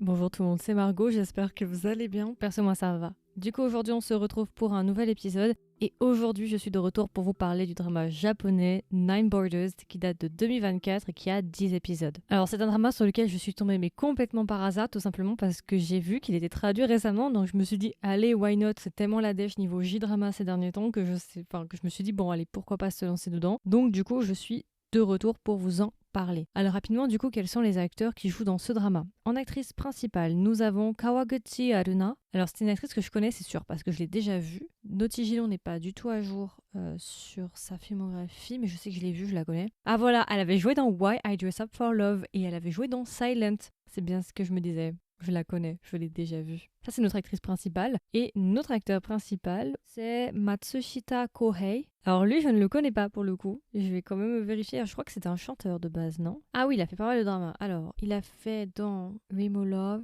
Bonjour tout le monde, c'est Margot, j'espère que vous allez bien. Perso, moi ça va. Du coup, aujourd'hui on se retrouve pour un nouvel épisode et aujourd'hui je suis de retour pour vous parler du drama japonais Nine Borders qui date de 2024 et qui a 10 épisodes. Alors c'est un drama sur lequel je suis tombée mais complètement par hasard, tout simplement parce que j'ai vu qu'il était traduit récemment, donc je me suis dit allez why not, c'est tellement la dèche niveau J-drama ces derniers temps que je me suis dit bon allez pourquoi pas se lancer dedans. Donc du coup je suis de retour pour vous en parler. Alors rapidement du coup quels sont les acteurs qui jouent dans ce drama. En actrice principale nous avons Kawaguchi Haruna. Alors c'est une actrice que je connais c'est sûr parce que je l'ai déjà vue. Notijilon n'est pas du tout à jour sur sa filmographie mais je sais que je l'ai vue, je la connais. Ah voilà, elle avait joué dans Why I Dress Up for Love et elle avait joué dans Silent. C'est bien ce que je me disais. Je la connais, je l'ai déjà vue. Ça, c'est notre actrice principale. Et notre acteur principal, c'est Matsushita Kohei. Alors lui, je ne le connais pas pour le coup. Je vais quand même vérifier. Je crois que c'était un chanteur de base, non? Ah oui, il a fait pas mal de dramas. Alors, il a fait dans Remo Love,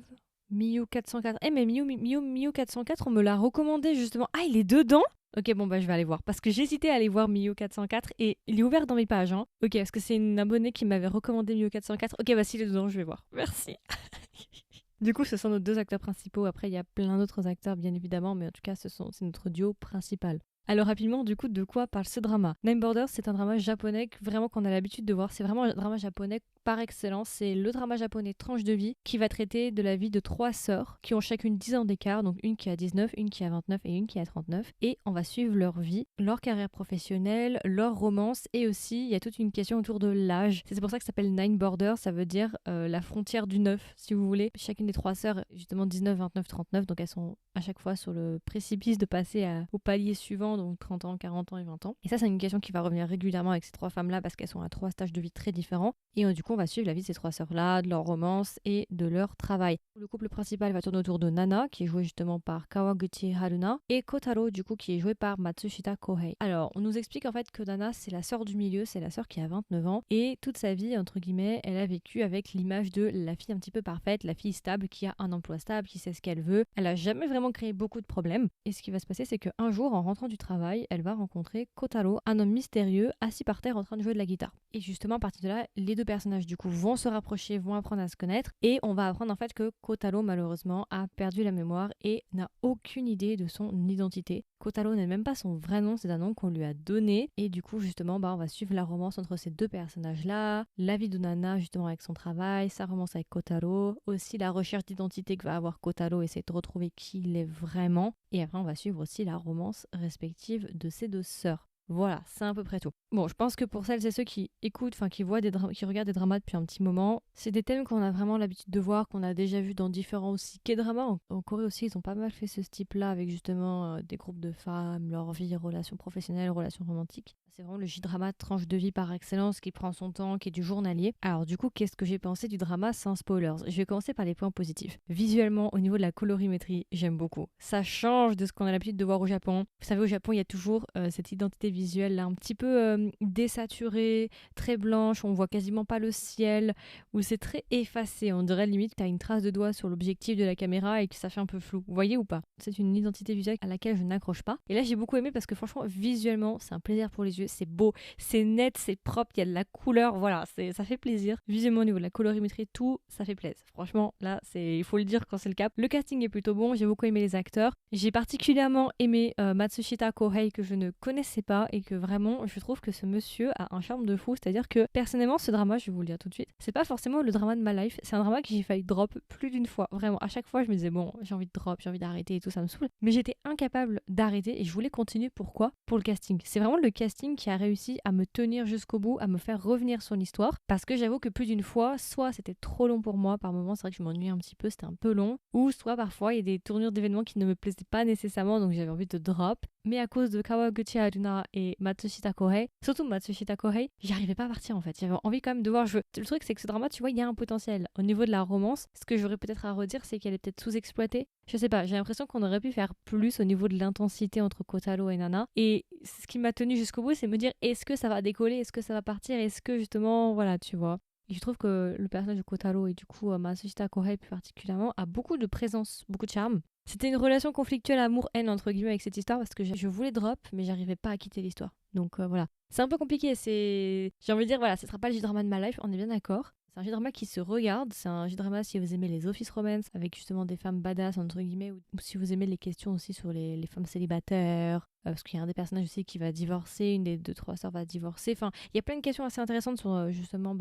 Miyu 404. Eh mais Miyu 404, on me l'a recommandé justement. Ah, il est dedans? Ok, bon bah je vais aller voir. Parce que j'hésitais à aller voir Miyu 404 et il est ouvert dans mes pages. Hein. Ok, parce que c'est une abonnée qui m'avait recommandé Miyu 404. Ok, bah s'il est dedans, je vais voir. Merci. Du coup, ce sont nos deux acteurs principaux. Après, il y a plein d'autres acteurs, bien évidemment, mais en tout cas, c'est notre duo principal. Alors rapidement, du coup, de quoi parle ce drama? Nine Borders, c'est un drama japonais vraiment qu'on a l'habitude de voir. C'est vraiment un drama japonais par excellence. C'est le drama japonais tranche de vie qui va traiter de la vie de trois sœurs qui ont chacune 10 ans d'écart. Donc une qui a 19, une qui a 29 et une qui a 39. Et on va suivre leur vie, leur carrière professionnelle, leur romance et aussi, il y a toute une question autour de l'âge. C'est pour ça que ça s'appelle Nine Borders, ça veut dire la frontière du 9, si vous voulez. Chacune des trois sœurs, justement 19, 29, 39. Donc elles sont à chaque fois sur le précipice de passer au palier suivant, donc 30 ans, 40 ans et 20 ans. Et ça, c'est une question qui va revenir régulièrement avec ces trois femmes-là parce qu'elles sont à trois stages de vie très différents. Et du coup, on va suivre la vie de ces trois sœurs-là, de leur romance et de leur travail. Le couple principal va tourner autour de Nana, qui est jouée justement par Kawaguchi Haruna, et Kotaro, du coup, qui est joué par Matsushita Kohei. Alors, on nous explique en fait que Nana, c'est la sœur du milieu, c'est la sœur qui a 29 ans, et toute sa vie, entre guillemets, elle a vécu avec l'image de la fille un petit peu parfaite, la fille stable, qui a un emploi stable, qui sait ce qu'elle veut. Elle a jamais vraiment créé beaucoup de problèmes. Et ce qui va se passer, c'est qu'un jour, en rentrant du travail, elle va rencontrer Kotaro, un homme mystérieux, assis par terre en train de jouer de la guitare. Et justement, à partir de là, les deux personnages, du coup, vont se rapprocher, vont apprendre à se connaître, et on va apprendre en fait que Kotaro, malheureusement, a perdu la mémoire et n'a aucune idée de son identité. Kotaro n'est même pas son vrai nom, c'est un nom qu'on lui a donné, et du coup, justement, on va suivre la romance entre ces deux personnages-là, la vie de Nana, justement, avec son travail, sa romance avec Kotaro, aussi la recherche d'identité que va avoir Kotaro, essayer de retrouver qui il est vraiment, et après, on va suivre aussi la romance respective de ces deux sœurs. Voilà, c'est à peu près tout. Bon, je pense que pour celles et ceux qui écoutent, enfin qui regardent des dramas depuis un petit moment, c'est des thèmes qu'on a vraiment l'habitude de voir, qu'on a déjà vu dans différents aussi K-dramas. En Corée aussi, ils ont pas mal fait ce type-là avec justement des groupes de femmes, leur vie, relations professionnelles, relations romantiques. C'est vraiment le J-drama tranche de vie par excellence qui prend son temps, qui est du journalier. Alors du coup, qu'est-ce que j'ai pensé du drama sans spoilers? Je vais commencer par les points positifs. Visuellement, au niveau de la colorimétrie, j'aime beaucoup. Ça change de ce qu'on a l'habitude de voir au Japon. Vous savez, au Japon, il y a toujours cette identité visuelle là, un petit peu désaturée, très blanche, on voit quasiment pas le ciel, où c'est très effacé. On dirait limite que t'as une trace de doigt sur l'objectif de la caméra et que ça fait un peu flou. Vous voyez ou pas? C'est une identité visuelle à laquelle je n'accroche pas. Et là, j'ai beaucoup aimé parce que franchement, visuellement, c'est un plaisir pour les yeux. C'est beau, c'est net, c'est propre, il y a de la couleur, voilà, ça fait plaisir. Visuellement au niveau de la colorimétrie, tout, ça fait plaisir. Franchement, là, il faut le dire quand c'est le cas. Le casting est plutôt bon, j'ai beaucoup aimé les acteurs. J'ai particulièrement aimé Matsushita Kohei que je ne connaissais pas et que vraiment, je trouve que ce monsieur a un charme de fou. C'est-à-dire que personnellement, ce drama, je vais vous le dire tout de suite, c'est pas forcément le drama de ma life, c'est un drama que j'ai failli drop plus d'une fois. Vraiment, à chaque fois, je me disais, bon, j'ai envie de drop, j'ai envie d'arrêter et tout, ça me saoule. Mais j'étais incapable d'arrêter et je voulais continuer. Pourquoi? Pour le casting. C'est vraiment le casting qui a réussi à me tenir jusqu'au bout, à me faire revenir sur l'histoire. Parce que j'avoue que plus d'une fois, soit c'était trop long pour moi, par moments, c'est vrai que je m'ennuyais un petit peu, c'était un peu long, ou soit parfois il y a des tournures d'événements qui ne me plaisaient pas nécessairement, donc j'avais envie de drop. Mais à cause de Kawaguchi Haruna et Matsushita Kohei, surtout Matsushita Kohei, j'arrivais pas à partir en fait. J'avais envie quand même de voir. Le truc, c'est que ce drama, tu vois, il y a un potentiel. Au niveau de la romance, ce que j'aurais peut-être à redire, c'est qu'elle est peut-être sous-exploitée. Je sais pas, j'ai l'impression qu'on aurait pu faire plus au niveau de l'intensité entre Kotaro et Nana. Et ce qui m'a tenu jusqu'au bout, c'est me dire est-ce que ça va décoller, est-ce que ça va partir, est-ce que justement, voilà, tu vois. Et je trouve que le personnage de Kotaro et du coup Matsushita Kohei plus particulièrement a beaucoup de présence, beaucoup de charme. C'était une relation conflictuelle amour-haine entre guillemets avec cette histoire parce que je voulais drop mais j'arrivais pas à quitter l'histoire. Donc voilà. C'est un peu compliqué, j'ai envie de dire voilà, ce sera pas le J-drama de ma life, on est bien d'accord. C'est un J-drama qui se regarde, c'est un J-drama si vous aimez les office romance avec justement des femmes badass entre guillemets, ou si vous aimez les questions aussi sur les femmes célibataires, parce qu'il y a un des personnages aussi qui va divorcer, une des deux trois sœurs va divorcer, enfin il y a plein de questions assez intéressantes sur justement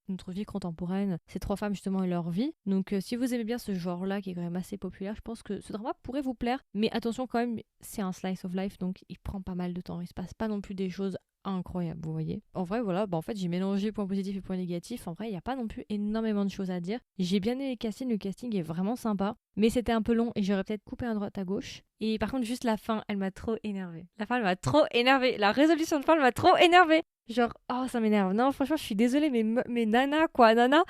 notre vie contemporaine, ces trois femmes justement et leur vie. Donc si vous aimez bien ce genre-là qui est quand même assez populaire, je pense que ce drama pourrait vous plaire, mais attention quand même, c'est un slice of life donc il prend pas mal de temps, il se passe pas non plus des choses incroyable, vous voyez. En vrai, voilà, en fait, j'ai mélangé points positifs et points négatifs. En vrai, il n'y a pas non plus énormément de choses à dire. J'ai bien aimé le casting est vraiment sympa, mais c'était un peu long et j'aurais peut-être coupé à droite à gauche. Et par contre, juste la fin, elle m'a trop énervée. La fin, elle m'a trop énervée. La résolution de fin, elle m'a trop énervée. Genre, oh, ça m'énerve. Non, franchement, je suis désolée, mais Nana, quoi, Nana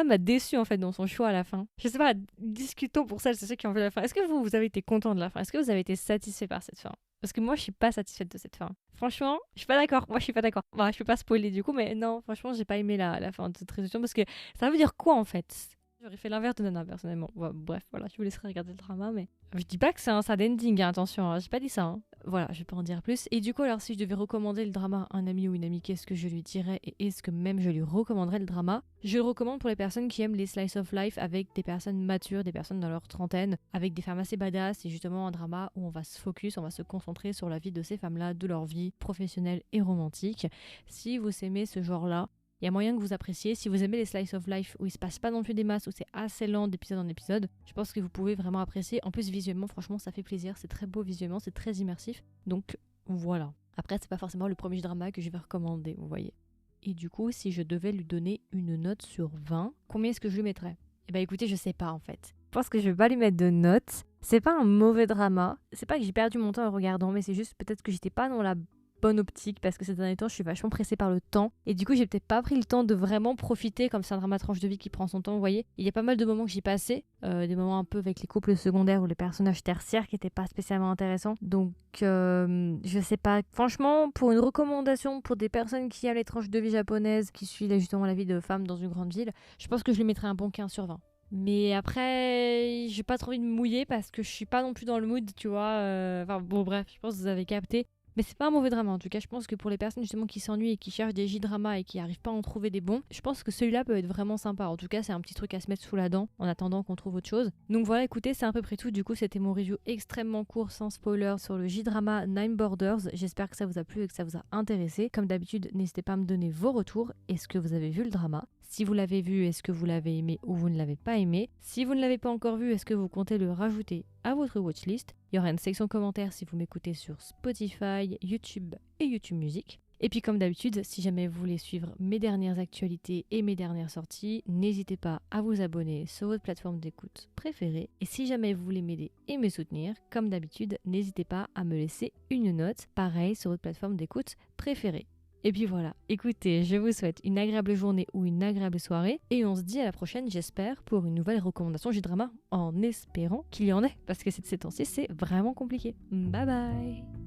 m'a déçue, en fait, dans son choix à la fin. Je sais pas, discutons pour celles, c'est ceux qui ont vu la fin. Est-ce que vous avez été content de la fin? Est-ce que vous avez été satisfait par cette fin? Parce que moi, je suis pas satisfaite de cette fin. Franchement, je suis pas d'accord. Moi, je suis pas d'accord. Bah, je peux pas spoiler du coup, mais non, franchement, j'ai pas aimé la fin de cette résolution parce que ça veut dire quoi, en fait? J'aurais fait l'inverse de Nana, personnellement. Ouais, bref, voilà, je vous laisserai regarder le drama, mais... Je dis pas que c'est un sad ending, hein, attention, hein, j'ai pas dit ça. Hein. Voilà, je vais pas en dire plus. Et du coup, alors, si je devais recommander le drama à un ami ou une amie, qu'est-ce que je lui dirais et est-ce que même je lui recommanderais le drama? Je le recommande pour les personnes qui aiment les slice of life avec des personnes matures, des personnes dans leur trentaine, avec des femmes assez badass et justement un drama où on va se focus, on va se concentrer sur la vie de ces femmes-là, de leur vie professionnelle et romantique. Si vous aimez ce genre-là, il y a moyen que vous appréciez. Si vous aimez les slice of life où il se passe pas non plus des masses, où c'est assez lent d'épisode en épisode, je pense que vous pouvez vraiment apprécier. En plus, visuellement, franchement, ça fait plaisir. C'est très beau visuellement, c'est très immersif. Donc voilà. Après, c'est pas forcément le premier drama que je vais recommander, vous voyez. Et du coup, si je devais lui donner une note sur 20, combien est-ce que je lui mettrais? Eh ben écoutez, je sais pas en fait. Je pense que je vais pas lui mettre de note. C'est pas un mauvais drama. C'est pas que j'ai perdu mon temps en regardant, mais c'est juste peut-être que j'étais pas dans la bonne optique parce que ces derniers temps je suis vachement pressée par le temps et du coup j'ai peut-être pas pris le temps de vraiment profiter comme c'est un drama tranche de vie qui prend son temps, vous voyez. Il y a pas mal de moments que j'y passais, des moments un peu avec les couples secondaires ou les personnages tertiaires qui étaient pas spécialement intéressants, donc je sais pas, franchement pour une recommandation pour des personnes qui aiment les tranches de vie japonaises, qui suivent justement la vie de femmes dans une grande ville, je pense que je lui mettrais un bon 15 sur 20. Mais après, j'ai pas trop envie de me mouiller parce que je suis pas non plus dans le mood, tu vois. Enfin bon, bref, je pense que vous avez capté. Mais c'est pas un mauvais drama en tout cas, je pense que pour les personnes justement qui s'ennuient et qui cherchent des J-dramas et qui arrivent pas à en trouver des bons, je pense que celui-là peut être vraiment sympa. En tout cas, c'est un petit truc à se mettre sous la dent en attendant qu'on trouve autre chose. Donc voilà, écoutez, c'est à peu près tout. Du coup, c'était mon review extrêmement court, sans spoiler, sur le J-drama Nine Borders. J'espère que ça vous a plu et que ça vous a intéressé. Comme d'habitude, n'hésitez pas à me donner vos retours. Est-ce que vous avez vu le drama? Si vous l'avez vu, est-ce que vous l'avez aimé ou vous ne l'avez pas aimé? Si vous ne l'avez pas encore vu, est-ce que vous comptez le rajouter à votre watchlist? Il y aura une section commentaires si vous m'écoutez sur Spotify, YouTube et YouTube Music. Et puis comme d'habitude, si jamais vous voulez suivre mes dernières actualités et mes dernières sorties, n'hésitez pas à vous abonner sur votre plateforme d'écoute préférée. Et si jamais vous voulez m'aider et me soutenir, comme d'habitude, n'hésitez pas à me laisser une note, pareil sur votre plateforme d'écoute préférée. Et puis voilà, écoutez, je vous souhaite une agréable journée ou une agréable soirée et on se dit à la prochaine, j'espère, pour une nouvelle recommandation J-drama en espérant qu'il y en ait parce que ces temps-ci, c'est vraiment compliqué. Bye bye!